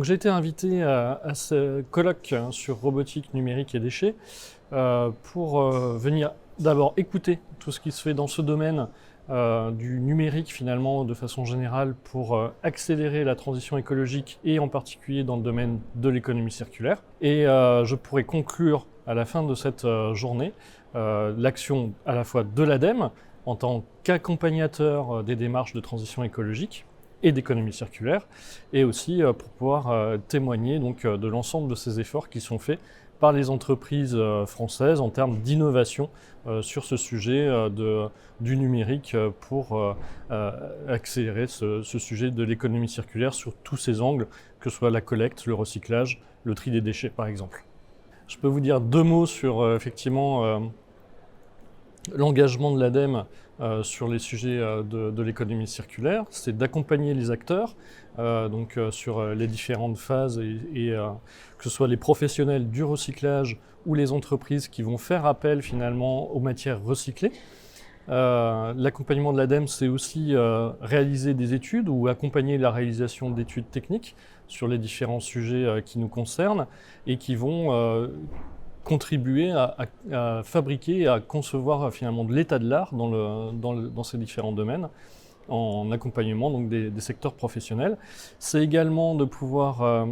Donc j'ai été invité à ce colloque sur robotique, numérique et déchets pour venir d'abord écouter tout ce qui se fait dans ce domaine du numérique finalement de façon générale pour accélérer la transition écologique et en particulier dans le domaine de l'économie circulaire. Et je pourrais conclure à la fin de cette journée l'action à la fois de l'ADEME en tant qu'accompagnateur des démarches de transition écologique et d'économie circulaire, et aussi pour pouvoir témoigner donc, de l'ensemble de ces efforts qui sont faits par les entreprises françaises en termes d'innovation sur ce sujet du numérique pour accélérer ce sujet de l'économie circulaire sur tous ses angles, que ce soit la collecte, le recyclage, le tri des déchets par exemple. Je peux vous dire deux mots sur effectivement l'engagement de l'ADEME sur les sujets de l'économie circulaire, c'est d'accompagner les acteurs sur les différentes phases et que ce soit les professionnels du recyclage ou les entreprises qui vont faire appel finalement aux matières recyclées. L'accompagnement de l'ADEME, c'est aussi réaliser des études ou accompagner la réalisation d'études techniques sur les différents sujets qui nous concernent et qui vont contribuer à fabriquer et à concevoir finalement de l'état de l'art dans ces différents domaines en accompagnement donc des secteurs professionnels. C'est également de pouvoir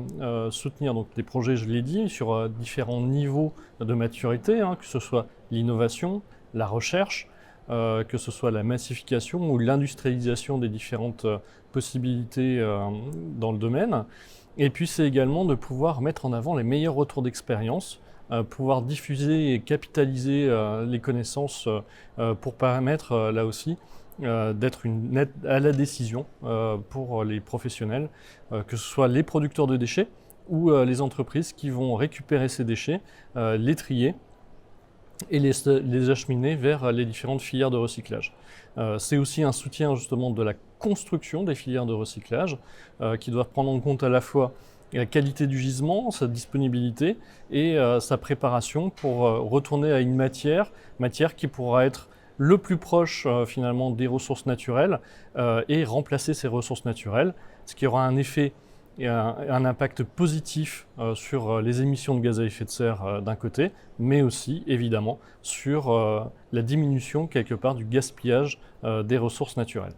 soutenir donc, des projets, je l'ai dit, sur différents niveaux de maturité, que ce soit l'innovation, la recherche, que ce soit la massification ou l'industrialisation des différentes possibilités dans le domaine. Et puis c'est également de pouvoir mettre en avant les meilleurs retours d'expérience, pouvoir diffuser et capitaliser les connaissances pour permettre là aussi d'être une aide à la décision pour les professionnels, que ce soit les producteurs de déchets ou les entreprises qui vont récupérer ces déchets, les trier et les acheminer vers les différentes filières de recyclage. C'est aussi un soutien justement de la construction des filières de recyclage qui doivent prendre en compte à la fois la qualité du gisement, sa disponibilité et sa préparation pour retourner à une matière qui pourra être le plus proche finalement des ressources naturelles et remplacer ces ressources naturelles, ce qui aura un effet et un impact positif sur les émissions de gaz à effet de serre d'un côté, mais aussi évidemment sur la diminution quelque part du gaspillage des ressources naturelles.